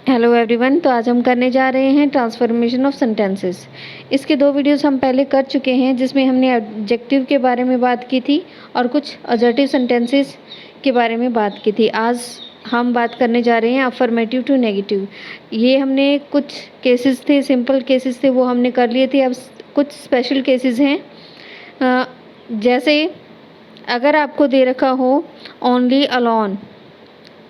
Hello everyone. तो आज हम करने जा रहे हैं ट्रांसफॉर्मेशन ऑफ सेंटेंसेस। इसके 2 वीडियोस हम पहले कर चुके हैं, जिसमें हमने एडजेक्टिव के बारे में बात की थी और कुछ अजर्टिव सेंटेंसेस के बारे में बात की थी। आज हम बात करने जा रहे हैं अफर्मेटिव टू नेगेटिव। ये हमने कुछ केसेस थे, सिंपल केसेस थे, वो हमने कर लिए थे। अब कुछ स्पेशल केसेस हैं। जैसे अगर आपको दे रखा हो ओनली अलोन,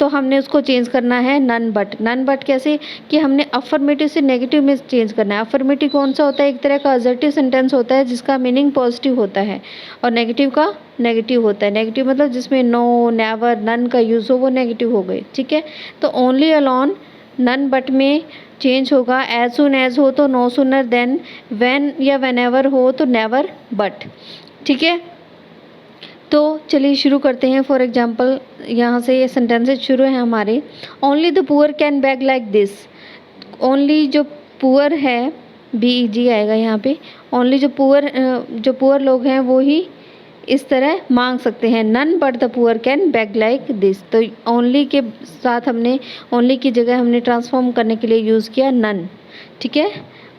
तो हमने उसको चेंज करना है नन बट। नन बट कैसे कि हमने अफर्मेटिव से नेगेटिव में चेंज करना है। अफर्मेटिव कौन सा होता है? एक तरह का असर्टिव सेंटेंस होता है जिसका मीनिंग पॉजिटिव होता है, और नेगेटिव का नेगेटिव होता है। नेगेटिव मतलब जिसमें नो, नेवर, नन का यूज़ हो, वो नेगेटिव हो गए। ठीक है, तो ओनली अलोन नन बट में चेंज होगा। एज सुन एज हो तो नो सुनर देन, व्हेन या व्हेनेवर हो तो नेवर बट। ठीक है, तो चलिए शुरू करते हैं। फॉर एग्जांपल यहाँ से ये सेंटेंसेस शुरू हैं हमारे। Only the poor can beg like this. Only जो पुअर है, BEG आएगा यहाँ पे। ओनली जो पुअर लोग हैं वो ही इस तरह मांग सकते हैं। None but the poor can beg like this. तो ओनली के साथ हमने ओनली की जगह हमने ट्रांसफॉर्म करने के लिए यूज़ किया नन। ठीक है,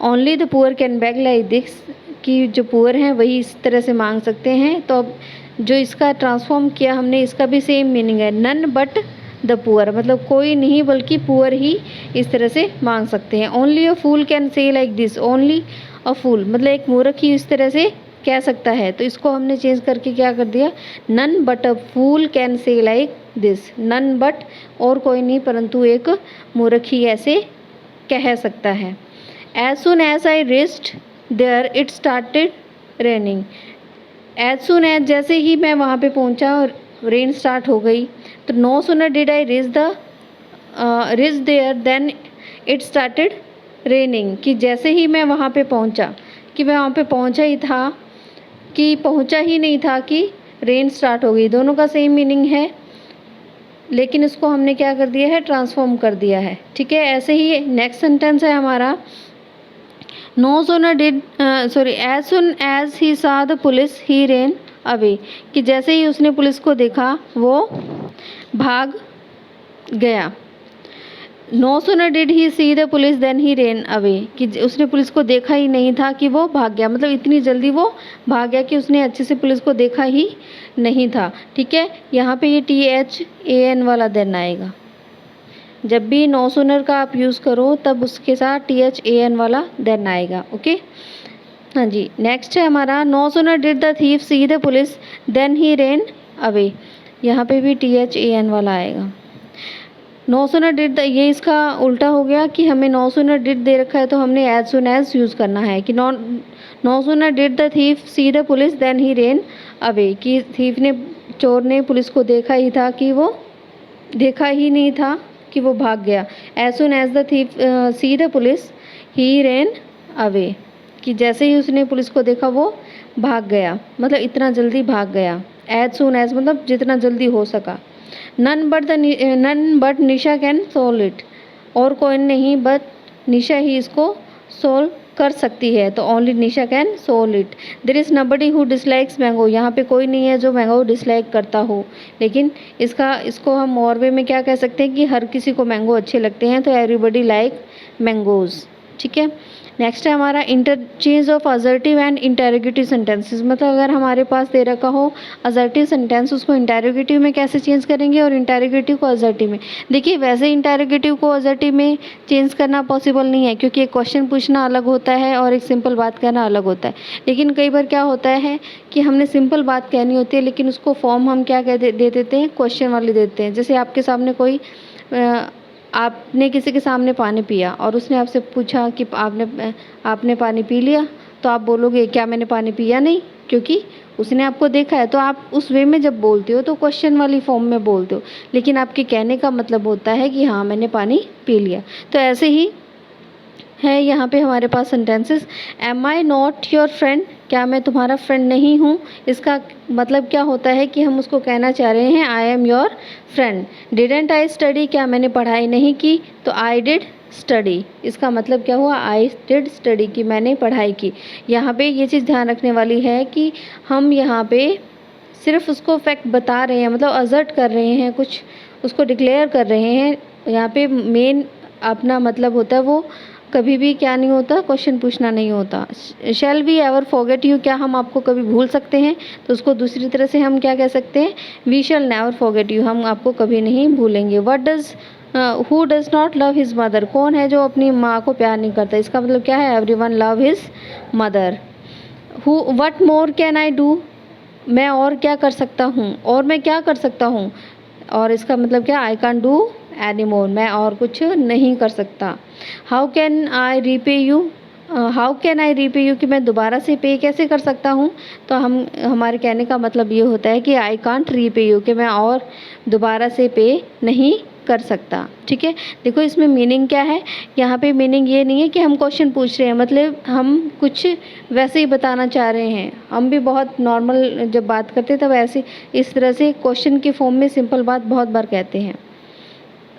only the poor can beg like this कि जो पुअर हैं वही इस तरह से मांग सकते हैं। तो अब जो इसका ट्रांसफॉर्म किया हमने, इसका भी सेम मीनिंग है। नन बट द पुअर मतलब कोई नहीं बल्कि पुअर ही इस तरह से मांग सकते हैं। Only a fool can say like this. Only a fool मतलब एक मूर्ख ही इस तरह से कह सकता है। तो इसको हमने चेंज करके क्या कर दिया, none but a fool can say like this. None but और कोई नहीं परंतु एक मूर्ख ही ऐसे कह सकता है। As soon as I reached there it started raining. As soon as जैसे ही मैं वहाँ पे पहुँचा रेन स्टार्ट हो गई। तो no sooner did I reach there then it started raining कि जैसे ही मैं वहाँ पे पहुँचा, कि मैं वहाँ पे पहुँचा ही था कि पहुँचा ही नहीं था कि रेन स्टार्ट हो गई। दोनों का सेम मीनिंग है, लेकिन इसको हमने क्या कर दिया है, ट्रांसफॉर्म कर दिया है। ठीक है, ऐसे ही नेक्स्ट सेंटेंस है हमारा। No sooner did as soon as he saw the police he ran away कि जैसे ही उसने पुलिस को देखा वो भाग गया। No sooner did he see the police then he ran away कि उसने पुलिस को देखा ही नहीं था कि वो भाग गया। मतलब इतनी जल्दी वो भाग गया कि उसने अच्छे से पुलिस को देखा ही नहीं था। ठीक है, यहाँ पे ये THAN वाला देन आएगा। जब भी नो सुनर का आप यूज़ करो तब उसके साथ THAN वाला देन आएगा। ओके, हाँ जी। नेक्स्ट है हमारा no sooner did the thief see the police then he ran away. यहाँ पे भी THAN वाला आएगा। नो सुनर डिड द, ये इसका उल्टा हो गया कि हमें नो सुनर डिड दे रखा है तो हमने एज सुन एज यूज़ करना है कि no sooner did the thief see the police then he ran away कि थीफ ने, चोर ने पुलिस को देखा ही था कि वो देखा ही नहीं था कि वो भाग गया। As soon as the thief see the police he ran away कि जैसे ही उसने पुलिस को देखा वो भाग गया, मतलब इतना जल्दी भाग गया। एज सुन एज मतलब जितना जल्दी हो सका। None but Nisha can solve it. और कोई नहीं बट निशा ही इसको सोल्व कर सकती है। तो only Nisha can solve it. There is nobody who dislikes mango. यहाँ पे कोई नहीं है जो मैंगो डिसलाइक करता हो, लेकिन इसको हम और वे में क्या कह सकते हैं कि हर किसी को मैंगो अच्छे लगते हैं। तो एवरीबडी लाइक मैंगोज़। ठीक है, नेक्स्ट है हमारा interchange of assertive and interrogative sentences. मतलब अगर हमारे पास दे रखा हो असर्टिव सेंटेंस, उसको इंटेरोगेटिव में कैसे चेंज करेंगे और इंटेरोगेटिव को असर्टिव में। देखिए, वैसे इंटेरोगेटिव को असर्टिव में चेंज करना पॉसिबल नहीं है, क्योंकि एक क्वेश्चन पूछना अलग होता है और एक सिंपल बात कहना अलग होता है। लेकिन कई बार क्या होता है कि हमने सिंपल बात कहनी होती है, लेकिन उसको फॉर्म हम क्या दे देते हैं, क्वेश्चन वाली देते हैं। जैसे आपके सामने कोई आपने किसी के सामने पानी पिया और उसने आपसे पूछा कि आपने पानी पी लिया, तो आप बोलोगे क्या मैंने पानी पिया नहीं, क्योंकि उसने आपको देखा है। तो आप उस वे में जब बोलते हो तो क्वेश्चन वाली फॉर्म में बोलते हो, लेकिन आपके कहने का मतलब होता है कि हाँ मैंने पानी पी लिया। तो ऐसे ही है यहाँ पे हमारे पास sentences. Am I not your friend, क्या मैं तुम्हारा फ्रेंड नहीं हूँ। इसका मतलब क्या होता है कि हम उसको कहना चाह रहे हैं I am your friend. Didn't I study, क्या मैंने पढ़ाई नहीं की। तो आई डिड स्टडी, इसका मतलब क्या हुआ, आई डिड स्टडी कि मैंने पढ़ाई की। यहाँ पे ये चीज़ ध्यान रखने वाली है कि हम यहाँ पे सिर्फ उसको फैक्ट बता रहे हैं, मतलब असर्ट कर रहे हैं, कुछ उसको डिक्लेयर कर रहे हैं। यहाँ पे मेन अपना मतलब होता है वो कभी भी क्या नहीं होता, क्वेश्चन पूछना नहीं होता। Shall we ever forget you, क्या हम आपको कभी भूल सकते हैं? तो उसको दूसरी तरह से हम क्या कह सकते हैं? We shall never forget you, हम आपको कभी नहीं भूलेंगे। What does who does not love his mother, कौन है जो अपनी माँ को प्यार नहीं करता? इसका मतलब क्या है? Everyone love his mother. Who what more can I do, मैं और क्या कर सकता हूँ, और मैं क्या कर सकता हूँ? और इसका मतलब क्या? I can do any more, मैं और कुछ नहीं कर सकता। How can I repay you, how can I repay you, कि मैं दोबारा से पे कैसे कर सकता हूँ? तो हमारे कहने का मतलब ये होता है कि आई कांट रीपे यू, कि मैं और दोबारा से पे नहीं कर सकता। ठीक है, देखो इसमें मीनिंग क्या है। यहाँ पे मीनिंग ये नहीं है कि हम क्वेश्चन पूछ रहे हैं, मतलब हम कुछ वैसे ही बताना चाह रहे हैं। हम भी बहुत नॉर्मल जब बात करते हैं तब ऐसे इस तरह से क्वेश्चन के फॉर्म में सिंपल बात बहुत बार कहते हैं।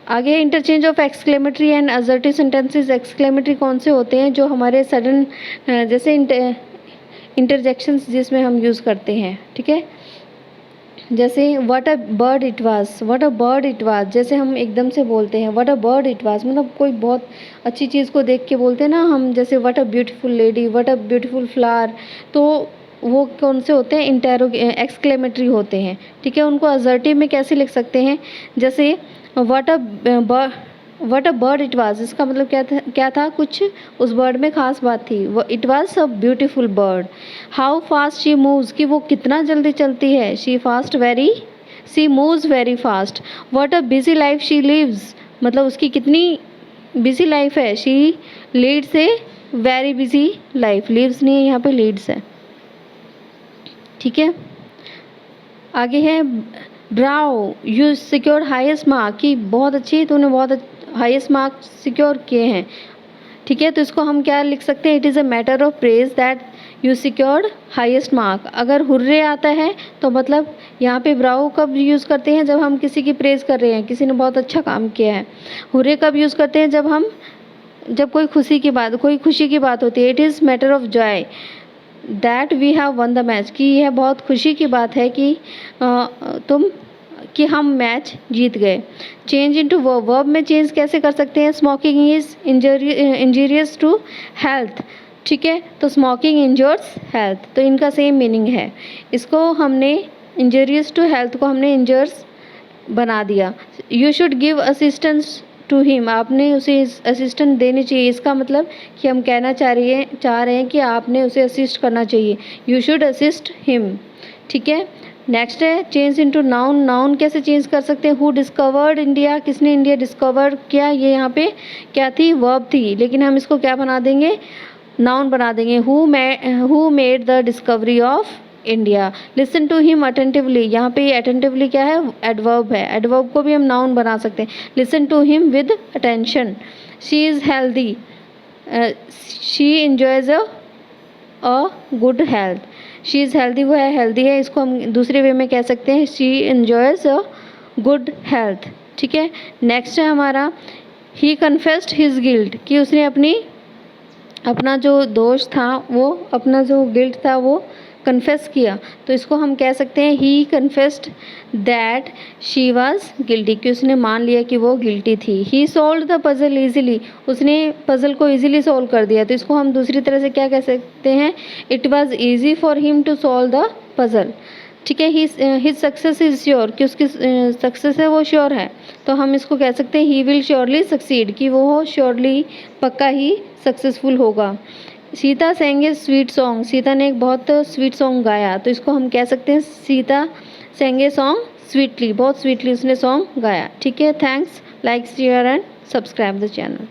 आगे interchange of exclamatory and assertive sentences. Exclamatory कौन से होते हैं? जो हमारे सडन जैसे इंटरजेक्शंस जिसमें हम यूज़ करते हैं। ठीक है, जैसे what a bird it was, what a bird it was, जैसे हम एकदम से बोलते हैं what a bird it was, मतलब कोई बहुत अच्छी चीज़ को देख के बोलते हैं ना हम, जैसे what a beautiful lady, what a beautiful flower, तो वो कौन से होते हैं? एक्सक्लेमेटरी होते हैं। ठीक है, उनको असर्टिव में कैसे लिख सकते हैं? जैसे what a bird it was, इसका मतलब क्या था? कुछ उस बर्ड में खास बात थी। वो it was a beautiful bird. How fast she moves, कि वो कितना जल्दी चलती है। She moves very fast. What a busy life she lives, मतलब उसकी कितनी बिजी लाइफ है। She leads a very busy life, lives नहीं है यहाँ पे, लीड्स है। ठीक है, आगे है ब्राओ यू सिक्योर हाईएस्ट मार्क, की बहुत अच्छी, तूने बहुत हाईएस्ट मार्क सिक्योर किए हैं। ठीक है, तो इसको हम क्या लिख सकते हैं? It is a matter of praise that you secured highest mark. अगर हुर्रे आता है तो मतलब यहाँ पे ब्राओ कब यूज़ करते हैं? जब हम किसी की प्रेज कर रहे हैं, किसी ने बहुत अच्छा काम किया है। हुर्रे कब यूज़ करते हैं? जब कोई खुशी की बात होती है। It is matter of joy that we have won the match, कि यह बहुत खुशी की बात है कि हम मैच जीत गए। चेंज इनटू वर्ब, वर्ब में चेंज कैसे कर सकते हैं? Smoking is injurious to health. ठीक है, तो स्मोकिंग इंजर्स हेल्थ, तो इनका सेम मीनिंग है। इसको हमने इंजीरियस टू हेल्थ को हमने इंजर्स बना दिया। You should give assistance to him, आपने उसे असिस्टेंट देनी चाहिए। इसका मतलब कि हम कहना चाह रहे हैं कि आपने उसे असिस्ट करना चाहिए। You should assist him. ठीक है, नेक्स्ट है चेंज इनटू नाउन। नाउन कैसे चेंज कर सकते हैं? हु डिस्कवर्ड इंडिया, किसने इंडिया डिस्कवर किया? ये यहाँ पे क्या थी? वर्ब थी, लेकिन हम इसको क्या बना देंगे? नाउन बना देंगे। Who made the discovery of India. Listen to him attentively, यहाँ पे अटेंटिवली क्या है? एडवर्ब है। एडवर्ब को भी हम नाउन बना सकते हैं। Listen to him with attention. She is healthy, she enjoys a good health. She is healthy, वो है हेल्दी है, इसको हम दूसरे वे में कह सकते हैं she enjoys a good health. ठीक है, नेक्स्ट है हमारा ही कन्फेस्ड हिज गिल्ट, कि उसने अपना जो दोष था, वो अपना जो गिल्ट था वो कन्फेस किया। तो इसको हम कह सकते हैं he confessed that she was guilty, कि उसने मान लिया कि वो गिल्टी थी। He solve the puzzle easily, उसने पजल को ईजिली सोल्व कर दिया। तो इसको हम दूसरी तरह से क्या कह सकते हैं? It was easy for him to solve the puzzle. ठीक है, हिज सक्सेस इज श्योर, कि उसकी सक्सेस है वो श्योर है। तो हम इसको कह सकते हैं ही विल श्योरली सक्सीड, कि वो श्योरली पक्का ही सक्सेसफुल होगा। Sita sang a sweet song, Sita ने एक बहुत स्वीट सॉन्ग गाया। तो इसको हम कह सकते हैं Sita sang a song sweetly, बहुत स्वीटली उसने सॉन्ग गाया। ठीक है, thanks, like share and subscribe the channel.